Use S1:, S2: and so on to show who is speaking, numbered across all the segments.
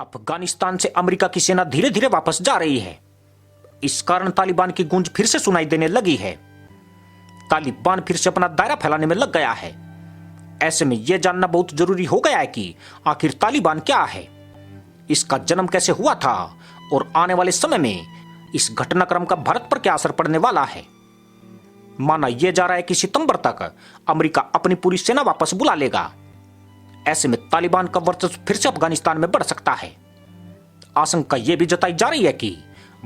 S1: अफगानिस्तान से अमेरिका की सेना धीरे धीरे वापस जा रही है। इस कारण तालिबान की गूंज फिर से सुनाई देने लगी है। तालिबान फिर से अपना दायरा फैलाने में लग गया है। ऐसे में यह जानना बहुत जरूरी हो गया है कि आखिर तालिबान क्या है, इसका जन्म कैसे हुआ था और आने वाले समय में इस घटनाक्रम का भारत पर क्या असर पड़ने वाला है। माना यह जा रहा है कि सितंबर तक अमेरिका अपनी पूरी सेना वापस बुला लेगा। ऐसे में तालिबान का वर्चस्व फिर से अफगानिस्तान में बढ़ सकता है। आशंका यह भी जताई जा रही है कि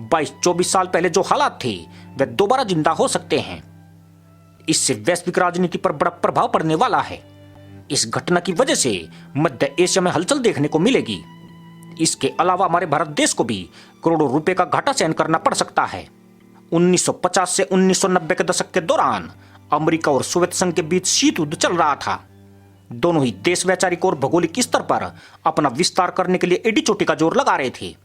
S1: 22-24 साल पहले जो हालात थे वे दोबारा जिंदा हो सकते हैं। इससे वैश्विक राजनीति पर बड़ा प्रभाव पड़ने वाला है। इस घटना की वजह से मध्य एशिया में हलचल देखने को मिलेगी। इसके अलावा हमारे भारत देश को भी करोड़ों रुपए का घाटा सहन करना पड़ सकता है। 1950 से 1990 के दशक के दौरान अमेरिका और सोवियत संघ के बीच शीत युद्ध चल रहा था। दोनों ही देश वैचारिक और भौगोलिक स्तर पर अपना विस्तार करने के लिए एडी चोटी का जोर लगा रहे थे।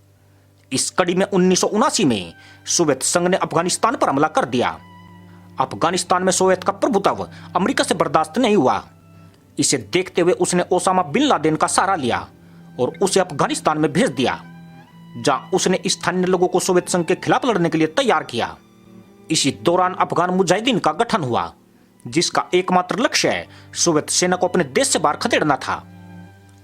S1: इस कड़ी में 1979 में सोवियत संघ ने अफगानिस्तान पर हमला कर दिया। अफगानिस्तान में सोवियत का प्रभुत्व अमेरिका से बर्दाश्त नहीं हुआ। इसे देखते हुए उसने ओसामा बिन लादेन का सहारा लिया और उसे अफगानिस्तान में भेज दिया, जहां उसने स्थानीय लोगों को सोवियत संघ के खिलाफ लड़ने के लिए तैयार किया। इसी दौरान अफगान मुजाहिदीन का गठन हुआ, जिसका एकमात्र लक्ष्य सोवियत सेना को अपने देश से बाहर खदेड़ना था।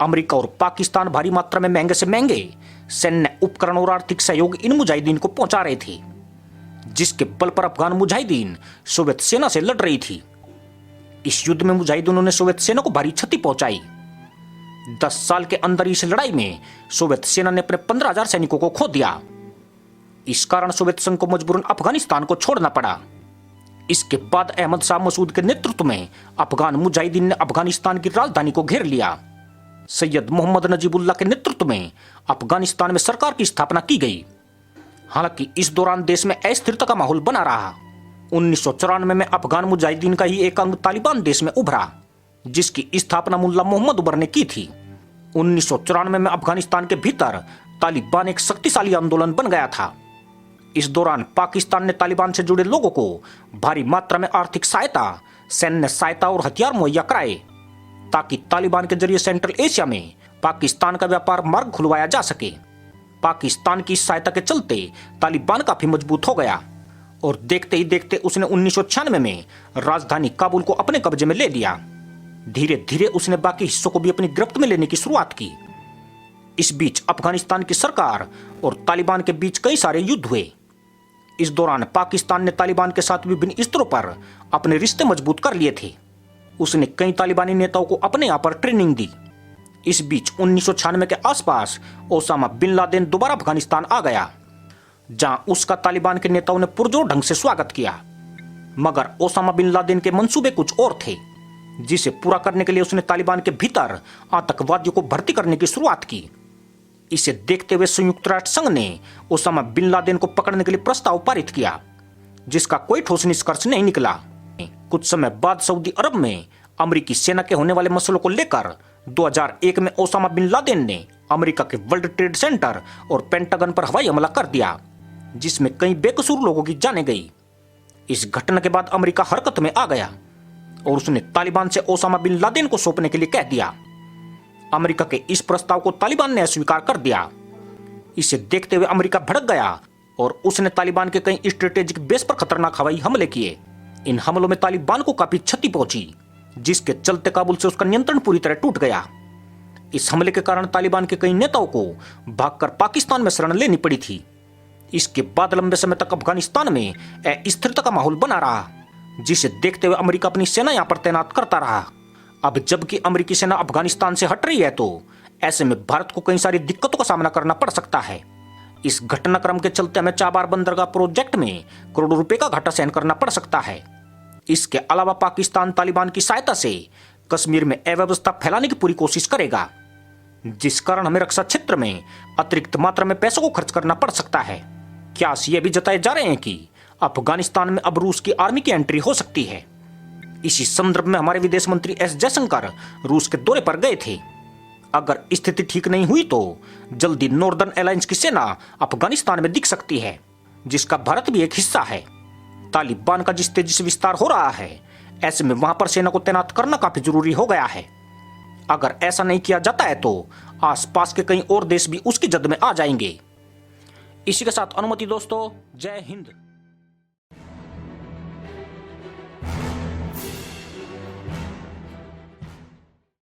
S1: अमेरिका और पाकिस्तान भारी मात्रा में महंगे से महंगे सैन्य उपकरण और आर्थिक सहयोग इन मुजाहिदीन को पहुंचा रहे थे, जिसके बल पर अफगान मुजाहिदीन सोवियत सेना से लड़ रही थी। इस युद्ध में मुजाहिदीनों ने सोवियत सेना को भारी क्षति पहुंचाई। 10 साल के अंदर इस लड़ाई में सोवियत सेना ने अपने 15,000 सैनिकों को खो दिया। इस कारण सोवियत संघ को मजबूरन अफगानिस्तान को छोड़ना पड़ा। इसके बाद अहमद शाह मसूद के नेतृत्व में अफगान मुजाहिदीन ने अफगानिस्तान की राजधानी को घेर लिया। सैयद मोहम्मद नजीबुल्लाह के नेतृत्व में अफगानिस्तान में सरकार की स्थापना की गई। हालांकि इस दौरान देश में अस्थिरता का माहौल बना रहा। 1994 में अफगान मुजाहिदीन का ही एक अंग तालिबान देश में उभरा, जिसकी स्थापना मुल्ला मोहम्मद उमर ने की थी। 1994 में अफगानिस्तान के भीतर तालिबान एक शक्तिशाली आंदोलन बन गया था। इस दौरान पाकिस्तान ने तालिबान से जुड़े लोगों को भारी मात्रा में आर्थिक सहायता, सैन्य सहायता और हथियार मुहैया कराए, ताकि तालिबान के जरिए सेंट्रल एशिया में पाकिस्तान का व्यापार मार्ग खुलवाया जा सके। पाकिस्तान की इस सहायता के चलते तालिबान काफी मजबूत हो गया और देखते ही देखते उसने 1996 में राजधानी काबुल को अपने कब्जे में ले लिया। धीरे धीरे उसने बाकी हिस्सों को भी अपनी गिरफ्त में लेने की शुरुआत की। इस बीच अफगानिस्तान की सरकार और तालिबान के बीच कई सारे युद्ध हुए। इस दौरान पाकिस्तान ने तालिबान के साथ विभिन्न स्तरों पर अपने रिश्ते मजबूत कर लिए थे। उसने कई तालिबानी नेताओं को अपने यहाँ पर ट्रेनिंग दी। इस बीच 1996 के आसपास ओसामा बिन लादेन दोबारा अफगानिस्तान आ गया, जहां उसका तालिबान के नेताओं ने पुरजोर ढंग से स्वागत किया। मगर ओसामा बिन लादेन के मंसूबे कुछ और थे, जिसे पूरा करने के लिए उसने तालिबान के भीतर आतंकवादियों को भर्ती करने की शुरुआत की। इसे देखते हुए संयुक्त राष्ट्र संघ ने ओसामा बिन लादेन को पकड़ने के लिए प्रस्ताव पारित किया, जिसका कोई ठोस निष्कर्ष नहीं निकला। कुछ समय बाद सऊदी अरब में अमेरिकी सेना के होने वाले मसलों को लेकर 2001 में ओसामा बिन लादेन ने अमेरिका के वर्ल्ड ट्रेड सेंटर और पेंटागन पर हवाई हमला कर दिया, जिसमें कई बेकसूर लोगों की जानें गई। इस घटना के बाद अमेरिका हरकत में आ गया और उसने तालिबान से ओसामा बिन लादेन को सौंपने के लिए कह दिया। अमेरिका के इस प्रस्ताव को तालिबान ने अस्वीकार कर दिया। इसे देखते हुए अमेरिका भड़क गया और उसने तालिबान के कई स्ट्रेटेजिक बेस पर खतरनाक हवाई हमले किए। इन हमलों में तालिबान को काफी क्षति पहुंची, जिसके चलते काबुल से उसका नियंत्रण पूरी तरह टूट गया। इस हमले के कारण तालिबान के कई नेताओं को भागकर पाकिस्तान में शरण लेनी पड़ी थी। इसके बाद लंबे समय तक अफगानिस्तान में अस्थिरता का माहौल बना रहा, जिसे देखते हुए अमेरिका अपनी सेना यहां पर तैनात करता रहा। अब जबकि अमेरिकी सेना अफगानिस्तान से हट रही है, तो ऐसे में भारत को कई सारी दिक्कतों का सामना करना पड़ सकता है। इस घटनाक्रम के चलते हमें चाबार बंदरगाह प्रोजेक्ट में करोड़ों रुपए का घाटा सहन करना पड़ सकता है। इसके अलावा पाकिस्तान तालिबान की सहायता से कश्मीर में अव्यवस्था फैलाने की पूरी कोशिश करेगा, जिस कारण हमें रक्षा क्षेत्र में अतिरिक्त मात्रा में पैसों को खर्च करना पड़ सकता है। क्या ये भी जताए जा रहे हैं कि अफगानिस्तान में अब रूस की आर्मी की एंट्री हो सकती है। इसी संदर्भ में हमारे विदेश मंत्री एस जयशंकर रूस के दौरे पर गए थे। अगर स्थिति ठीक नहीं हुई तो जल्दी नॉर्दर्न अलायंस की सेना अफगानिस्तान में दिख सकती है, जिसका भारत भी एक हिस्सा है। तालिबान का जिस तेजी से विस्तार हो रहा है, ऐसे में वहां पर सेना को तैनात करना काफी जरूरी हो गया है। अगर ऐसा नहीं किया जाता है तो आसपास के कई और देश भी उसकी जद में आ जाएंगे। इसी के साथ अनुमति दोस्तों, जय हिंद।